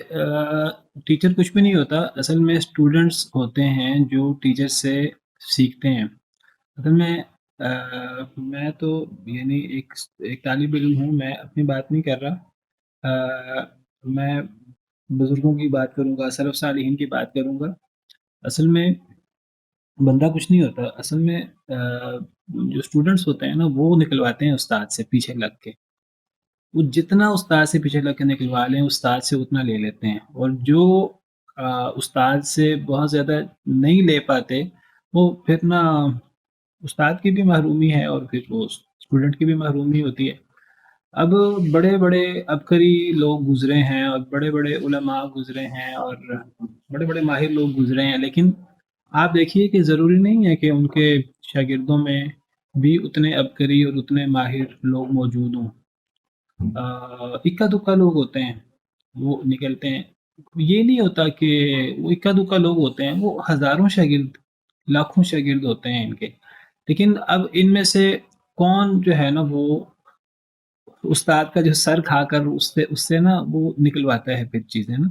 ٹیچر کچھ بھی نہیں ہوتا. اصل میں اسٹوڈنٹس ہوتے ہیں جو ٹیچر سے سیکھتے ہیں. اصل میں تو یعنی ایک طالب علم ہوں، میں اپنی بات نہیں کر رہا. میں بزرگوں کی بات کروں گا، سلف صالحین کی بات کروں گا. اصل میں بندہ کچھ نہیں ہوتا. اصل میں جو اسٹوڈنٹس ہوتے ہیں نا، وہ نکلواتے ہیں استاد سے پیچھے لگ کے. وہ جتنا استاد سے پیچھے لگ کے نکلوا لیں، استاد سے اتنا لے لیتے ہیں. اور جو استاد سے بہت زیادہ نہیں لے پاتے، وہ پھر نہ استاد کی بھی محرومی ہے، اور پھر وہ اسٹوڈنٹ کی بھی محرومی ہوتی ہے. اب بڑے بڑے عبقری لوگ گزرے ہیں، اور بڑے بڑے علماء گزرے ہیں، اور بڑے بڑے ماہر لوگ گزرے ہیں، لیکن آپ دیکھیے کہ ضروری نہیں ہے کہ ان کے شاگردوں میں بھی اتنے عبقری اور اتنے ماہر لوگ موجود ہوں. اکا دکا لوگ ہوتے ہیں وہ نکلتے ہیں. یہ نہیں ہوتا کہ وہ اکا دکا لوگ ہوتے ہیں، وہ ہزاروں شاگرد لاکھوں شاگرد ہوتے ہیں ان کے. لیکن اب ان میں سے کون جو ہے نا، وہ استاد کا جو سر کھا کر اس سے نا وہ نکلواتا ہے پھر چیزیں نا.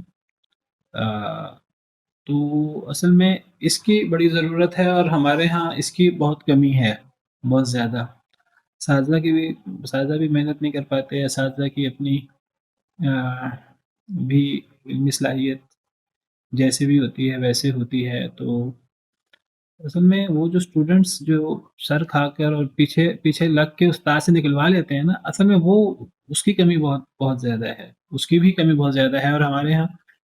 تو اصل میں اس کی بڑی ضرورت ہے، اور ہمارے ہاں اس کی بہت کمی ہے، بہت زیادہ. اساتذہ بھی محنت نہیں کر پاتے. اساتذہ کی اپنی بھی علمی صلاحیت جیسے بھی ہوتی ہے ویسے ہوتی ہے. تو اصل میں وہ جو اسٹوڈنٹس جو سر کھا کر اور پیچھے پیچھے لگ کے استاد سے نکلوا لیتے ہیں نا، اصل میں وہ اس کی کمی بہت بہت زیادہ ہے. اس کی بھی کمی بہت زیادہ ہے. اور ہمارے ہاں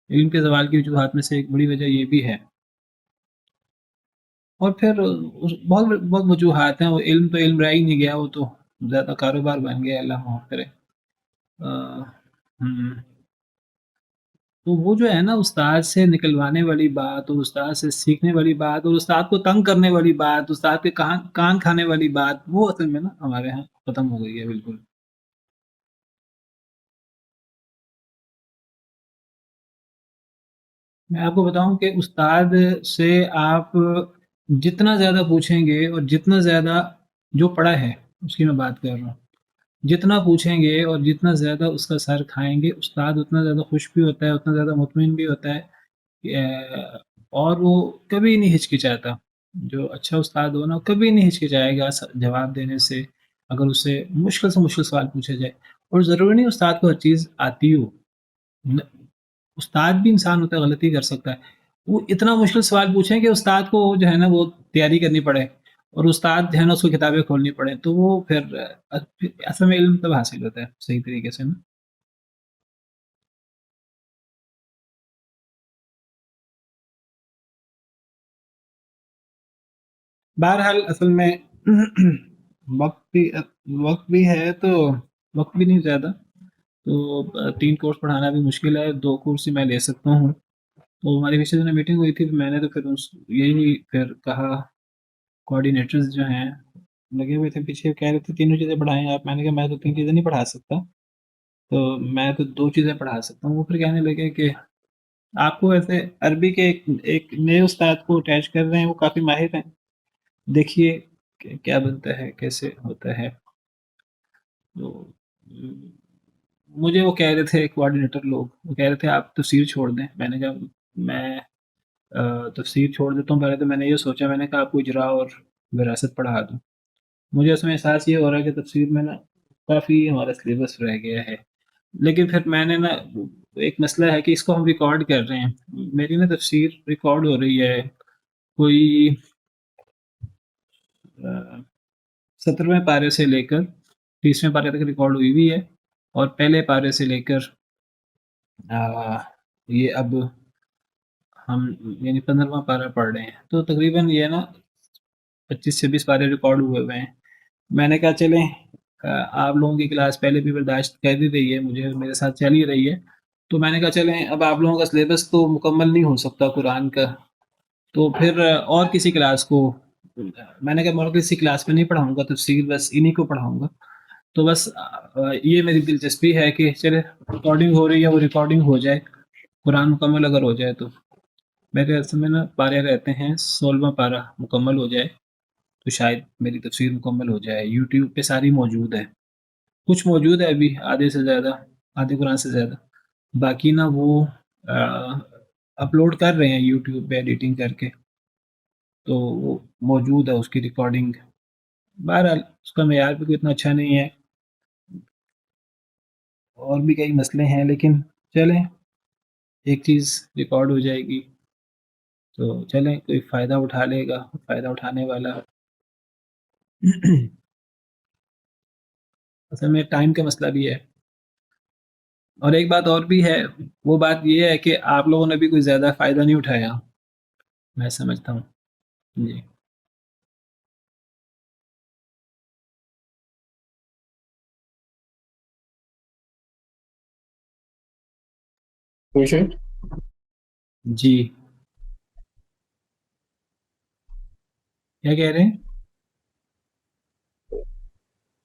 علم کے زوال کی وجوہات میں سے ایک بڑی وجہ یہ بھی ہے. اور پھر بہت بہت وجوہات ہیں. وہ علم تو علم رہ ہی نہیں گیا، وہ تو زیادہ کاروبار بن گیا. اللہ معاف کرے. تو وہ جو ہے نا استاد سے نکلوانے والی بات اور استاد سے سیکھنے والی بات اور استاد کو تنگ کرنے والی بات، استاد کے کان کھانے والی بات، وہ اصل میں نا ہمارے ہاں ختم ہو گئی ہے بالکل. میں آپ کو بتاؤں کہ استاد سے آپ جتنا زیادہ پوچھیں گے اور جتنا زیادہ جو پڑھا ہے اس کی میں بات کر رہا ہوں، جتنا پوچھیں گے اور جتنا زیادہ اس کا سر کھائیں گے استاد اتنا زیادہ خوش بھی ہوتا ہے، اتنا زیادہ مطمئن بھی ہوتا ہے اور وہ کبھی نہیں ہچکچاتا. جو اچھا استاد ہو نا کبھی نہیں ہچکچائے گا جواب دینے سے اگر اس سے مشکل سوال پوچھا جائے. اور ضروری نہیں استاد کو ہر چیز آتی ہو، استاد بھی انسان ہوتا ہے، غلطی کر سکتا ہے. وہ اتنا مشکل سوال پوچھیں کہ استاد کو جو ہے نا وہ تیاری کرنی پڑے اور استاد جو ہے نا اس کو کتابیں کھولنی پڑے، تو وہ پھر اصل میں علم تب حاصل ہوتا ہے صحیح طریقے سے نا. بہرحال اصل میں وقت بھی ہے تو وقت بھی نہیں زیادہ، تو 3 کورس پڑھانا بھی مشکل ہے. 2 کورس ہی میں لے سکتا ہوں. تو ہماری پچھلے دن میٹنگ ہوئی تھی، میں نے تو پھر یہی پھر کہا، کوآرڈینیٹرز جو ہیں لگے ہوئے تھے پیچھے، کہہ رہے تھے 3 چیزیں پڑھائیں آپ. میں نے کہا میں تو 3 چیزیں نہیں پڑھا سکتا، تو میں تو 2 چیزیں پڑھا سکتا ہوں. وہ پھر کہنے لگے کہ آپ کو ایسے عربی کے ایک نئے استاد کو اٹیچ کر رہے ہیں، وہ کافی ماہر ہیں، دیکھیے کہ کیا بنتا ہے، کیسے ہوتا ہے. تو مجھے وہ کہہ رہے تھے کوآرڈینیٹر لوگ، وہ کہہ رہے تھے آپ تفسیر چھوڑ دیں. میں نے کہا میں تفسیر چھوڑ دیتا ہوں. پہلے تو میں نے یہ سوچا، میں نے کہا آپ کو اجرا اور وراثت پڑھا دوں. مجھے اس میں احساس یہ ہو رہا ہے کہ تفسیر میں نا کافی ہمارا سلیبس رہ گیا ہے. لیکن پھر میں نے نا ایک مسئلہ ہے کہ اس کو ہم ریکارڈ کر رہے ہیں، میری نا تفسیر ریکارڈ ہو رہی ہے، کوئی 17ویں پارے سے لے کر 30ویں پارے تک ریکارڈ ہوئی ہوئی ہے، اور پہلے پارے سے لے کر یہ اب ہم یعنی 15واں پارہ پڑھ رہے ہیں. تو تقریباً یہ نا 25-26 پارے ریکارڈ ہوئے ہوئے ہیں. میں نے کہا چلیں آپ لوگوں کی کلاس پہلے بھی برداشت کر ہی رہی ہے، مجھے میرے ساتھ چل ہی رہی ہے، تو میں نے کہا چلیں اب آپ لوگوں کا سلیبس تو مکمل نہیں ہو سکتا قرآن کا، تو پھر اور کسی کلاس کو، میں نے کہا میں کسی کلاس میں نہیں پڑھاؤں گا تفسیر، بس انہی کو پڑھاؤں گا. تو بس یہ میری دلچسپی ہے کہ چلے ریکارڈنگ ہو رہی ہے وہ ریکارڈنگ ہو جائے، قرآن مکمل اگر ہو جائے تو. میرے اصل میں نا پارے رہتے ہیں 16واں پارہ مکمل ہو جائے تو شاید میری تفسیر مکمل ہو جائے. یوٹیوب پہ ساری موجود ہے، کچھ موجود ہے ابھی آدھے سے زیادہ، آدھے قرآن سے زیادہ، باقی نا وہ اپلوڈ کر رہے ہیں یوٹیوب پہ ایڈیٹنگ کر کے، تو وہ موجود ہے اس کی ریکارڈنگ. بہرحال اس کا معیار بھی کوئی اتنا اچھا نہیں ہے، اور بھی کئی مسئلے ہیں، لیکن چلیں ایک چیز ریکارڈ ہو جائے گی تو چلیں کوئی فائدہ اٹھا لے گا، فائدہ اٹھانے والا. اصل میں ٹائم کا مسئلہ بھی ہے، اور ایک بات اور بھی ہے، وہ بات یہ ہے کہ آپ لوگوں نے بھی کوئی زیادہ فائدہ نہیں اٹھایا، میں سمجھتا ہوں. جی کوئی شے؟ جی کیا کہہ رہے ہیں؟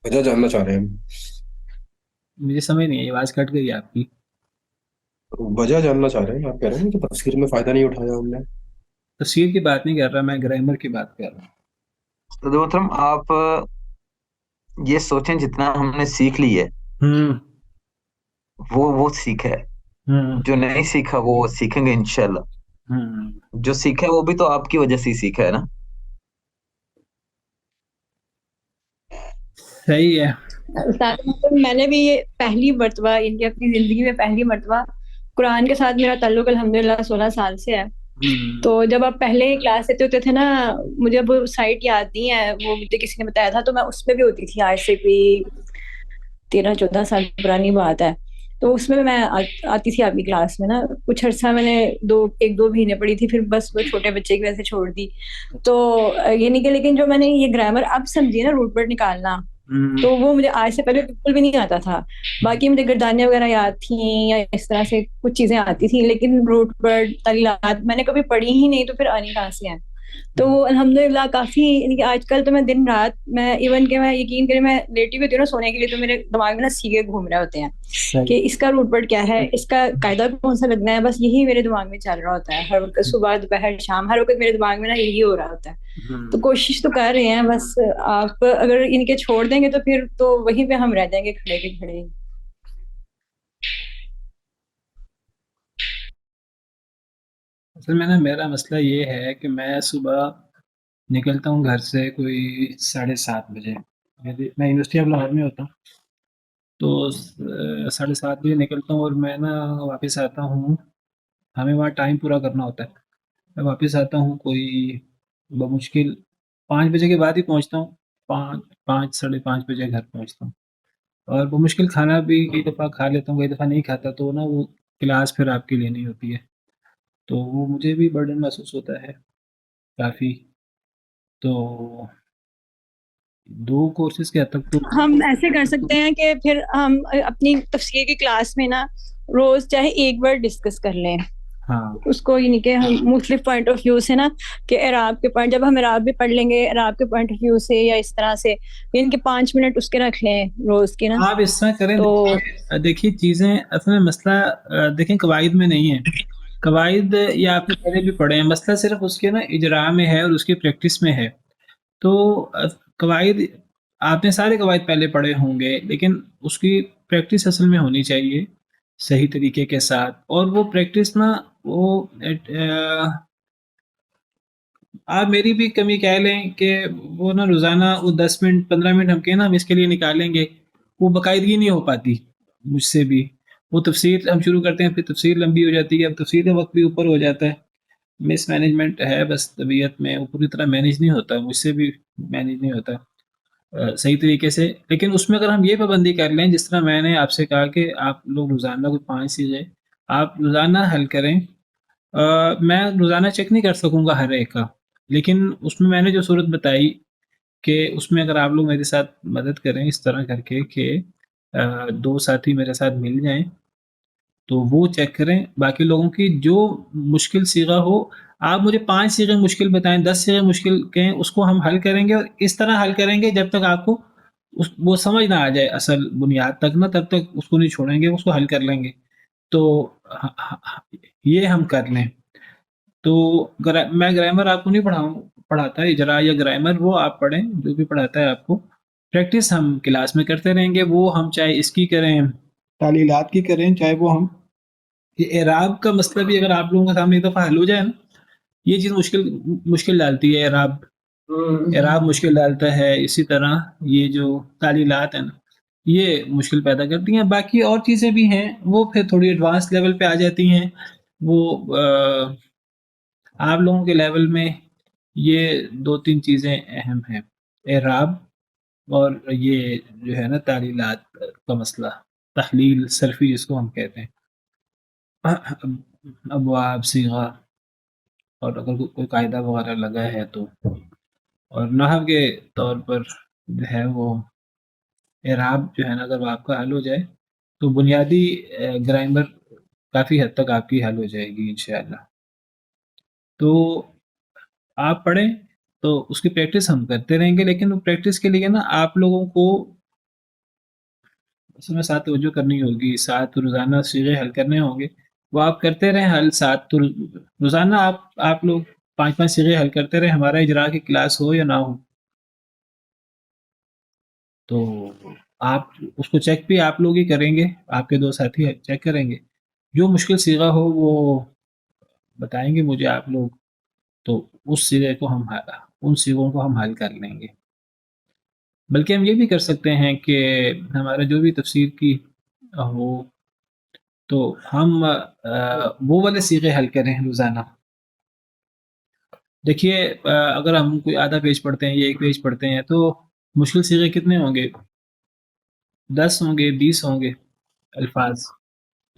وجہ جاننا چاہ رہے ہیں ہم. مجھے سمجھ نہیں آئی، آواز کٹ گئی آپ کی. وجہ جاننا چاہ رہے ہیں، آپ کہہ رہے ہیں کہ تفسیر میں فائدہ نہیں اٹھایا ہم نے. تفسیر کی بات نہیں کر رہا میں، گرامر کی بات کر رہا ہوں. تو محترم آپ یہ سوچیں جتنا ہم نے سیکھ لی ہے وہ سیکھا ہے، جو نہیں سیکھا وہ سیکھیں گے انشاءاللہ. جو سیکھا ہے وہ بھی تو آپ کی وجہ سے ہی سیکھا ہے نا. صحیح ہے. میں نے بھی یہ پہلی مرتبہ ان کی اپنی زندگی میں پہلی مرتبہ قرآن کے ساتھ میرا تعلق الحمدللہ 16 سال سے ہے. تو جب آپ پہلے کلاس لیتے ہوتے تھے نا، مجھے اب سائٹ یاد نہیں ہے، وہ مجھے کسی نے بتایا تھا، تو میں اس میں بھی ہوتی تھی، آج سے بھی 13-14 سال پرانی بات ہے. تو اس میں آتی تھی آپ کی کلاس میں نا. کچھ عرصہ میں نے 1-2 مہینے پڑھی تھی، پھر بس وہ چھوٹے بچے کی وجہ سے چھوڑ دی. تو یہ نہیں کہ، لیکن جو میں نے یہ گرامر اب سمجھی نا، روٹ ورڈ نکالنا، تو وہ مجھے آج سے پہلے بالکل بھی نہیں آتا تھا. باقی مجھے گردانیاں وغیرہ یاد تھیں یا اس طرح سے کچھ چیزیں آتی تھیں، لیکن روٹ ورڈ تعلیلات میں نے کبھی پڑھی ہی نہیں، تو پھر آنی کہاں سے ہیں. تو وہ الحمدللہ کافی، یعنی کہ آج کل تو میں دن رات، میں ایون کہ میں یقین کریں میں لیٹی ہوتی ہوں نا سونے کے لیے، تو میرے دماغ میں نا سیگے گھوم رہے ہوتے ہیں کہ اس کا روٹ ورڈ کیا ہے، اس کا قاعدہ کون سا لگنا ہے، بس یہی میرے دماغ میں چل رہا ہوتا ہے ہر وقت، صبح دوپہر شام، ہر وقت میرے دماغ میں نا یہی ہو رہا ہوتا ہے. تو کوشش تو کر رہے ہیں، بس آپ اگر ان کے چھوڑ دیں گے تو پھر تو وہیں پہ ہم رہ جائیں گے کھڑے کے کھڑے. اصل میں نا میرا مسئلہ یہ ہے کہ میں صبح نکلتا ہوں گھر سے کوئی 7:30 بجے. میں یونیورسٹی آف لاہور میں ہوتا ہوں، تو 7:30 بجے نکلتا ہوں اور میں نا واپس آتا ہوں. ہمیں وہاں ٹائم پورا کرنا ہوتا ہے. میں واپس آتا ہوں کوئی بمشکل 5 بجے کے بعد ہی پہنچتا ہوں. 5 5 ساڑھے 5 بجے گھر پہنچتا ہوں، اور بمشکل کھانا بھی کئی دفعہ کھا لیتا ہوں، کئی دفعہ نہیں کھاتا، تو نا وہ کلاس پھر آپ کی لینی ہوتی ہے، تو وہ مجھے بھی برڈن محسوس ہوتا ہے کافی. تو 2 کورسز کے حد تک تو ہم ایسے کر سکتے ہیں کہ پھر ہم اپنی تفسیر کی کلاس میں نا روز چاہے ایک بار ڈسکس کر لیں ہاں اس کو، یعنی کہ ہم مختلف پوائنٹ آف ویو سے نا، کہ اعراب کے پوائنٹ، جب ہم اعراب بھی پڑھ لیں گے اعراب کے پوائنٹ آف ویو سے یا اس طرح سے، یعنی کہ 5 منٹ اس کے رکھ لیں روز کی نا. آپ اس طرح کریں. تو دیکھیے چیزیں اصل میں مسئلہ دیکھیں قواعد میں نہیں ہے. قواعد یا آپ نے پہلے بھی پڑھے ہیں، مسئلہ صرف اس کے نا اجراء میں ہے اور اس کی پریکٹس میں ہے. تو قواعد آپ نے سارے قواعد پہلے پڑھے ہوں گے، لیکن اس کی پریکٹس اصل میں ہونی چاہیے صحیح طریقے کے ساتھ. اور وہ پریکٹس نا وہ آپ میری بھی کمی کہہ لیں کہ وہ نا روزانہ وہ 10 منٹ 15 منٹ ہم کہیں نا ہم اس کے لیے نکالیں گے، وہ باقاعدگی نہیں ہو پاتی مجھ سے بھی. وہ تفسیر ہم شروع کرتے ہیں، پھر تفسیر لمبی ہو جاتی ہے، اب تفسیر کا وقت بھی اوپر ہو جاتا ہے. مس مینجمنٹ ہے بس طبیعت میں، وہ پوری طرح مینیج نہیں ہوتا، مجھ سے بھی مینیج نہیں ہوتا صحیح طریقے سے. لیکن اس میں اگر ہم یہ پابندی کر لیں، جس طرح میں نے آپ سے کہا کہ آپ لوگ روزانہ کوئی 5 چیزیں آپ روزانہ حل کریں. میں روزانہ چیک نہیں کر سکوں گا ہر ایک کا، لیکن اس میں نے جو صورت بتائی کہ اس میں اگر آپ لوگ میرے ساتھ مدد کریں اس طرح کر کے کہ 2 ساتھی میرے ساتھ مل جائیں تو وہ چیک کریں. باقی لوگوں کی جو مشکل صیغہ ہو، آپ مجھے 5 صیغے مشکل بتائیں، 10 صیغے مشکل کہیں، اس کو ہم حل کریں گے، اور اس طرح حل کریں گے جب تک آپ کو وہ سمجھ نہ آ جائے اصل بنیاد تک نا، تب تک اس کو نہیں چھوڑیں گے، اس کو حل کر لیں گے. تو یہ ہم کر لیں. تو میں گرامر آپ کو نہیں پڑھاتا اجرا یا گرامر، وہ آپ پڑھیں جو بھی پڑھاتا ہے آپ کو. پریکٹس ہم کلاس میں کرتے رہیں گے، وہ ہم چاہے اس کی کریں تعلیلات کی کریں، چاہے وہ ہم یہ اعراب کا مسئلہ بھی اگر آپ لوگوں کے سامنے ایک دفعہ حل ہو جائے نا، یہ چیز مشکل ڈالتی ہے. اعراب مشکل ڈالتا ہے، اسی طرح یہ جو تعلیلات ہیں نا یہ مشکل پیدا کرتی ہیں. باقی اور چیزیں بھی ہیں وہ پھر تھوڑی ایڈوانس لیول پہ آ جاتی ہیں. وہ آپ لوگوں کے لیول میں یہ 2-3 چیزیں اہم ہیں، اعراب اور یہ جو ہے نا تعلیلات کا مسئلہ، تحلیل صرفی جس کو ہم کہتے ہیں، ابواب صیغہ، اور اگر کوئی قاعدہ وغیرہ لگا ہے تو. اور نحو کے طور پر جو ہے وہ اعراب جو ہے نا اگر آپ کا حل ہو جائے تو بنیادی گرامر کافی حد تک آپ کی حل ہو جائے گی انشاءاللہ. تو آپ پڑھیں تو اس کی پریکٹس ہم کرتے رہیں گے، لیکن وہ پریکٹس کے لیے نا آپ لوگوں کو اس میں ساتھ توجہ کرنی ہوگی، ساتھ روزانہ صیغے حل کرنے ہوں گے، وہ آپ کرتے رہیں حل. ساتھ تو روزانہ آپ لوگ 5 صیغے حل کرتے رہیں، ہمارا اجرا کی کلاس ہو یا نہ ہو. تو آپ اس کو چیک بھی آپ لوگ ہی کریں گے، آپ کے 2 ساتھی چیک کریں گے، جو مشکل صیغہ ہو وہ بتائیں گے مجھے آپ لوگ، تو اس صیغے کو ان صیغوں کو ہم حل کر لیں گے. بلکہ ہم یہ بھی کر سکتے ہیں کہ ہمارا جو بھی تفسیر کی ہو تو ہم وہ والے صیغے حل کریں روزانہ. دیکھیے اگر ہم کوئی آدھا پیج پڑھتے ہیں یا 1 پیج پڑھتے ہیں تو مشکل صیغے کتنے ہوں گے؟ 10 ہوں گے، 20 ہوں گے الفاظ.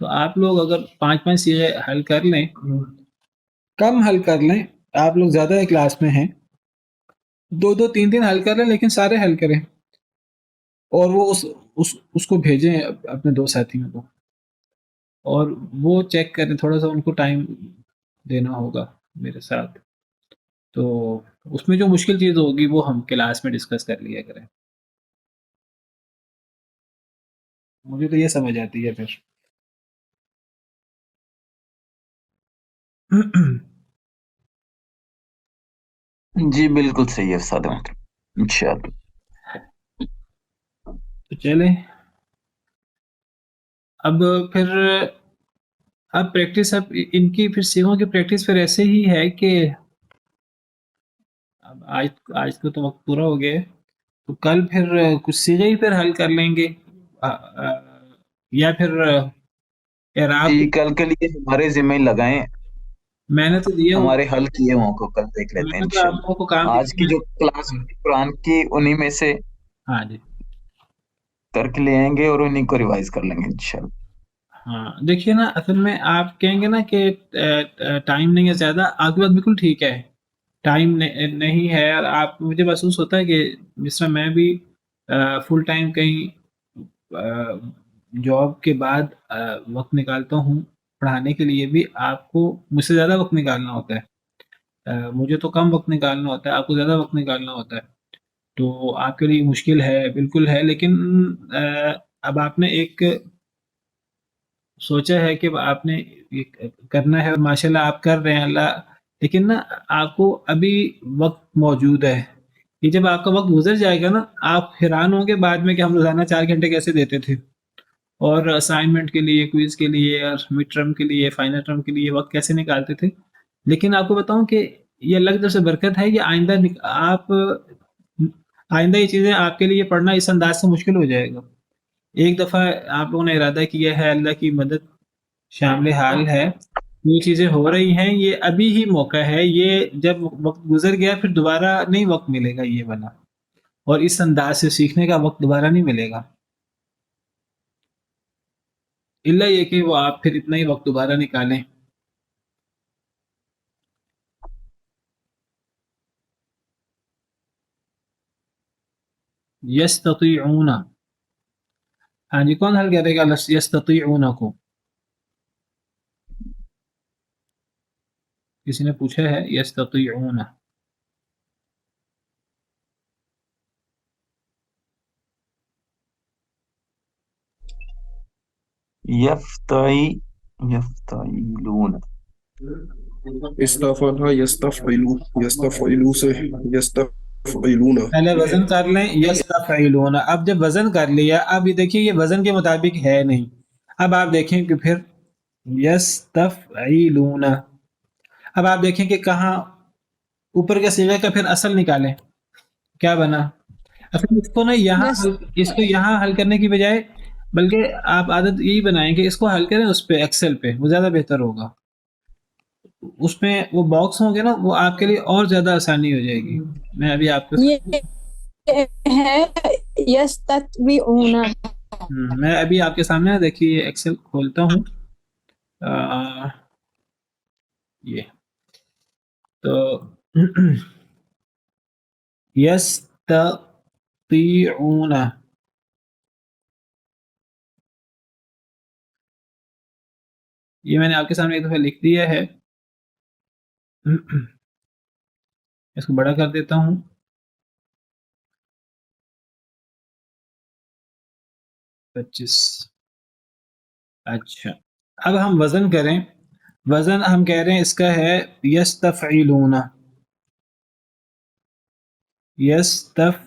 تو آپ لوگ اگر 5 صیغے حل کر لیں، کم حل کر لیں، آپ لوگ زیادہ کلاس میں ہیں، 2 3 حل کر لیں، لیکن سارے حل کریں. اور وہ اس کو بھیجیں اپنے دو ساتھیوں کو، اور وہ چیک کریں، تھوڑا سا ان کو ٹائم دینا ہوگا میرے ساتھ، تو اس میں جو مشکل چیز ہوگی وہ ہم کلاس میں ڈسکس کر لیا کریں، مجھے تو یہ سمجھ آتی ہے پھر۔ جی بالکل صحیح ہے استاد محترم، انشاءاللہ۔ تو چلیں اب پھر، اب پریکٹس، اب ان کی پھر سیغوں کی پریکٹس پھر ایسے ہی ہے کہ اب آج تو وقت پورا ہو گیا ہے، تو کل پھر کچھ سیغے ہی پھر حل کر لیں گے، یا پھر اعراب جی کل کے لیے ہمارے ذمہ لگائیں، میں نے تو دیا ہمارے حل کیے ہوں کو کل دیکھ میں لیتے ہیں نے تو آپ انشاءاللہ۔ لوگوں کو کام آج کی دیا۔ جو کلاس قرآن کی انہی میں سے ہاں جی، کر کے لے آئیں گے اور انہی کو ریوائز کر لیں گے انشاءاللہ۔ ہاں دیکھیے نا، اصل میں آپ کہیں گے نا کہ ٹائم نہیں ہے زیادہ، آپ کی بات بالکل ٹھیک ہے، ٹائم نہیں ہے، اور آپ، مجھے محسوس ہوتا ہے کہ جس طرح میں بھی فل ٹائم کہیں جاب کے بعد وقت نکالتا ہوں پڑھانے کے لیے بھی، آپ کو مجھ سے زیادہ وقت نکالنا ہوتا ہے، مجھے تو کم وقت نکالنا ہوتا ہے، آپ کو زیادہ وقت نکالنا ہوتا ہے، تو آپ کے لیے مشکل ہے، بالکل ہے، لیکن اب آپ نے ایک سوچا ہے کہ آپ نے یہ کرنا ہے، اور ماشاءاللہ آپ کر رہے ہیں، اللہ، لیکن نا آپ کو ابھی وقت موجود ہے، یہ جب آپ کا وقت گزر جائے گا نا، آپ حیران ہوں گے بعد میں کہ ہم روزانہ 4 گھنٹے کیسے دیتے تھے، اور اسائنمنٹ کے لیے، کوئز کے لیے، اور مڈ ٹرم کے لیے، فائنل ٹرم کے لیے وقت کیسے نکالتے تھے، لیکن آپ کو بتاؤں کہ یہ اللہ کی طرف سے برکت ہے، یہ آئندہ آپ آئندہ یہ چیزیں آپ کے لیے پڑھنا اس انداز سے مشکل ہو جائے گا۔ ایک دفعہ آپ لوگوں نے ارادہ کیا ہے، اللہ کی مدد شامل حال ہے، یہ چیزیں ہو رہی ہیں، یہ ابھی ہی موقع ہے، یہ جب وقت گزر گیا پھر دوبارہ نہیں وقت ملے گا یہ بنا، اور اس انداز سے سیکھنے کا وقت دوبارہ نہیں ملے گا، الا یہ کہ وہ آپ پھر اتنا ہی وقت دوبارہ نکالیں۔ یستطیعون، ہاں جی، کون حل کرے گا یستطیعون کو؟ کسی نے پوچھا ہے یستطیعون، یفتعیلون، استفعل یستفعلو، یستفعلو سے یستفعلون۔ پہلے وزن کر لیں، یستفعلون، اب جب وزن کر لیا، اب یہ دیکھیے یہ وزن کے مطابق ہے نہیں، اب آپ دیکھیں کہ پھر یستفعلون، اب آپ دیکھیں کہ کہاں اوپر کے صیغے کا پھر اصل نکالیں، کیا بنا؟ اصل اس کو نا یہاں یس اس کو یہاں حل کرنے کی بجائے، بلکہ آپ عادت یہی بنائیں کہ اس کو حل کریں اس پہ، ایکسل پہ، وہ زیادہ بہتر ہوگا، اس میں وہ باکس ہوں گے نا، وہ آپ کے لیے اور زیادہ آسانی ہو جائے گی۔ میں ابھی آپ کو یہ ہے یستتبعون، میں ابھی آپ کے سامنے دیکھیے ایکسل کھولتا ہوں، یہ تو یستطیعون، یہ میں نے آپ کے سامنے ایک دفعہ لکھ دیا ہے، اس کو بڑا کر دیتا ہوں، پچیس، اچھا، اب ہم وزن کریں، وزن ہم کہہ رہے ہیں اس کا ہے یستفعلون، یستفعلون،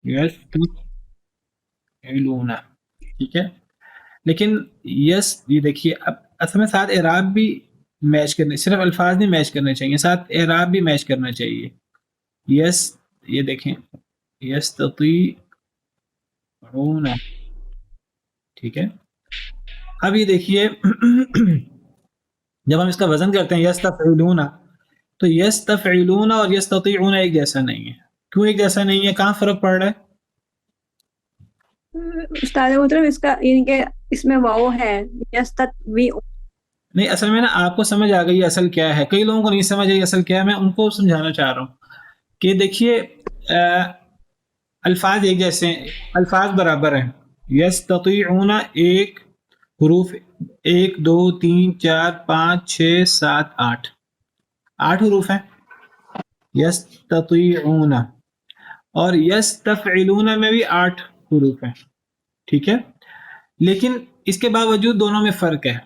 یستفعلون، ٹھیک ہے، لیکن یس، یہ دیکھیے اب اصل میں ساتھ اعراب بھی میچ کرنے، صرف الفاظ نہیں میچ کرنے چاہیے، ساتھ اعراب بھی میچ کرنا چاہیے، یس، یہ دیکھیں یستطیعون، ٹھیک ہے، اب یہ دیکھیے جب ہم اس کا وزن کرتے ہیں یستفعلون، تو یستفعلون اور یستطیعون ایک جیسا نہیں ہے، کیوں ایک جیسا نہیں ہے؟ کہاں فرق پڑ رہا ہے؟ استاد محترم اس کا یعنی کہ اس میں واو ہے، یستتبعون، نہیں، اصل میں نا آپ کو سمجھ آ گئی اصل کیا ہے، کئی لوگوں کو نہیں سمجھ آئی اصل کیا ہے، میں ان کو سمجھانا چاہ رہا ہوں کہ دیکھیے الفاظ ایک جیسے ہیں، الفاظ برابر ہیں. یستطیعون ایک حروف 1 2 3 4 5 6 7 8 حروف ہیں یستطیعون، اور یستفعلون میں بھی 8 حروف ہیں. ٹھیک ہے، لیکن اس کے باوجود دونوں میں فرق ہے.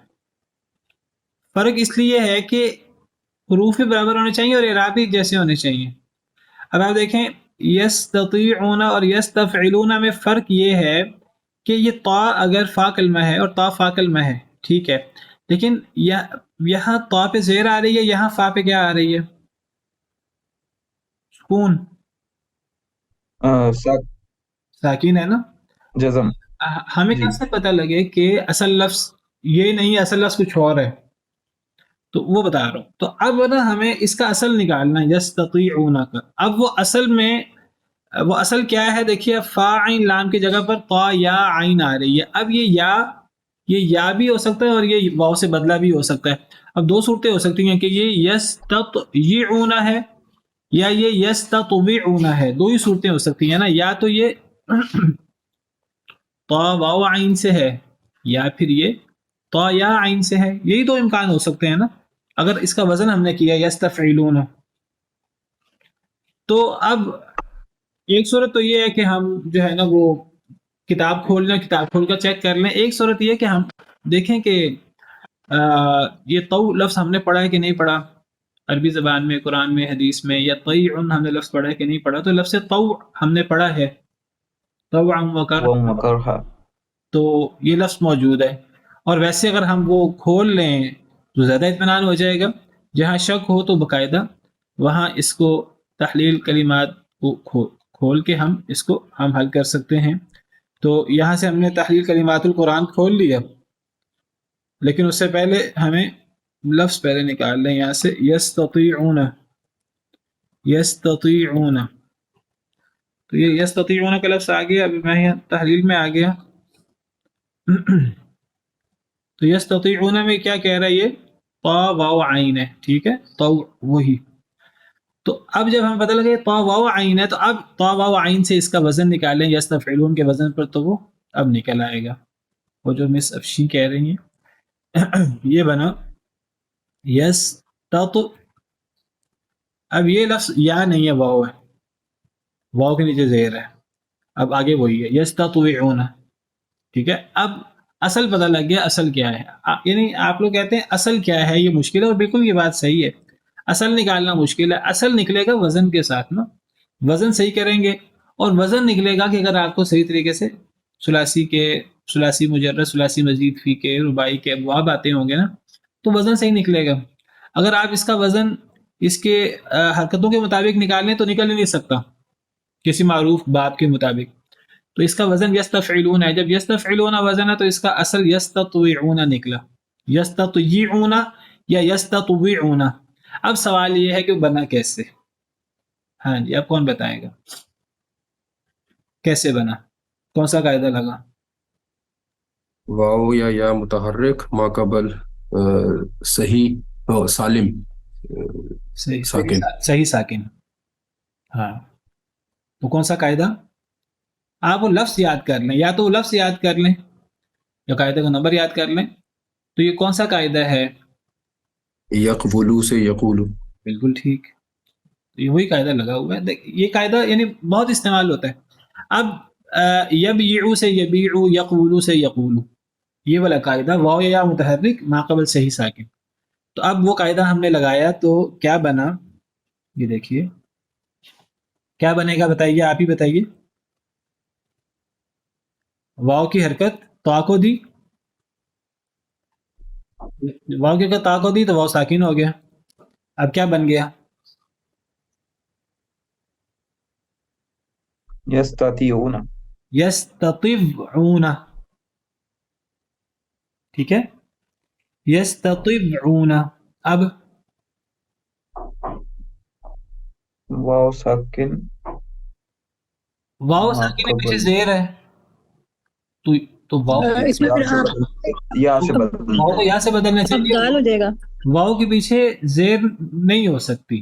فرق اس لیے ہے کہ حروف بھی برابر ہونے چاہیے اور اعراب بھی جیسے ہونے چاہیے. اب آپ دیکھیں یستطیعون اور یستفعلون میں فرق یہ ہے کہ یہ طا اگر فا کلمہ ہے اور تا فا کلمہ ہے، ٹھیک ہے، لیکن یہاں طا پہ زیر آ رہی ہے، یہاں فا پہ کیا آ رہی ہے؟ سکون، ساکین ہے نا. جزم. ہمیں جی. کیسے پتہ لگے کہ اصل لفظ یہ نہیں، اصل لفظ کچھ اور ہے؟ تو وہ بتا رہا ہوں. تو اب نا ہمیں اس کا اصل نکالنا ہے یستطیعون کا. اب وہ اصل کیا ہے؟ دیکھیے فا عین لام کی جگہ پر طا یا عین آ رہی ہے. اب یہ یا بھی ہو سکتا ہے اور یہ واو سے بدلہ بھی ہو سکتا ہے. اب دو صورتیں ہو سکتی ہیں کہ یہ یستطیعون ہے یا یہ یستطیعون ہے. دو ہی صورتیں ہو سکتی ہیں نا، یا تو یہ طا واو عین سے ہے یا پھر یہ طا یا عین سے ہے. یہی دو امکان ہو سکتے ہیں نا اگر اس کا وزن ہم نے کیا یستفعلون. تو اب ایک صورت تو یہ ہے کہ ہم جو ہے نا وہ کتاب کھول کر چیک کر لیں. ایک صورت یہ کہ ہم دیکھیں کہ یہ تو لفظ ہم نے پڑھا ہے کہ نہیں پڑھا عربی زبان میں، قرآن میں، حدیث میں، یا طیعن ہم نے لفظ پڑھا ہے کہ نہیں پڑھا. تو لفظ تو ہم نے پڑھا ہے، طوعا وکرہا، تو یہ لفظ موجود ہے. اور ویسے اگر ہم وہ کھول لیں تو زیادہ اطمینان ہو جائے گا. جہاں شک ہو تو باقاعدہ وہاں اس کو تحلیل کلمات کو کھول کے ہم اس کو حل کر سکتے ہیں. تو یہاں سے ہم نے تحلیل کلمات القرآن کھول لیا، لیکن اس سے پہلے ہمیں لفظ پہلے نکال لیں یہاں سے یستطیعون. تو یہ یستطیعون کا لفظ آ گیا. ابھی میں یہاں تحلیل میں آ گیا. تو یستطیعون میں کیا کہہ رہا ہے؟ یہ طا واو عین ہے، ٹھیک ہے، تو وہی. تو اب جب ہمیں پتہ لگا یہ طا واو عین ہے تو اب طا واو عین سے اس کا وزن نکالیں یستفعلون کے وزن پر، تو وہ اب نکل آئے گا. وہ جو مس افشی کہہ رہی ہیں یہ بنا یستط. اب یہ لفظ یا نہیں ہے، واو ہے، واو کے نیچے زیر ہے. اب آگے وہی ہے یستطیعون، ٹھیک ہے. اب اصل پتہ لگ گیا اصل کیا ہے. یعنی آپ لوگ کہتے ہیں اصل کیا ہے، یہ مشکل ہے، اور بالکل یہ بات صحیح ہے. اصل نکالنا مشکل ہے، اصل نکلے گا وزن کے ساتھ نا. وزن صحیح کریں گے اور وزن نکلے گا کہ اگر آپ کو صحیح طریقے سے ثلاثی مجرد، ثلاثی مزید فی کے، رباعی کے ابواب آتے ہوں گے نا، تو وزن صحیح نکلے گا. اگر آپ اس کا وزن اس کے حرکتوں کے مطابق نکالیں تو نکل ہی نہیں سکتا کسی معروف باب کے مطابق. تو اس کا وزن یستفعلون ہے. جب یستفعلون وزن ہے تو اس کا اصل یستطیعون نکلا. یستطیعون یا یستطیعون. اب سوال یہ ہے کہ بنا کیسے؟ ہاں جی، اب کون بتائے گا کیسے بنا؟ کون سا قاعدہ لگا؟ واو یا متحرک ما قبل صحیح سالم صحیح ساکن. ہاں، تو کون سا قاعدہ؟ آپ وہ لفظ یاد کر لیں، یا تو وہ لفظ یاد کر لیں یا قاعدے کا نمبر یاد کر لیں. تو یہ کون سا قاعدہ ہے؟ یقولو سے یقولو. بالکل ٹھیک، یہ وہی قاعدہ لگا ہوا ہے. یہ قاعدہ یعنی بہت استعمال ہوتا ہے. اب یبیعو سے یبیعو، یقولو سے یقولو، یہ والا قاعدہ واو یا متحرک ما قبل صحیح ساکن. تو اب وہ قاعدہ ہم نے لگایا تو کیا بنا؟ یہ دیکھیے کیا بنے گا، بتائیے، آپ ہی بتائیے. واو کی حرکت تا کو دی، واو کی حرکت تا کو دی تو واو ساکن ہو گیا. اب کیا بن گیا؟ یستطیعون. یستطیعون، ٹھیک ہے، یستطیعون. اب واو ساکن، واو ساکن کے پیچھے زیر ہے تو واو اس میں پھر آپ یہاں سے بدل واو کو یہاں سے بدلنا چاہیے. ابدال ہو جائے گا. واو کے پیچھے زیر نہیں ہو سکتی،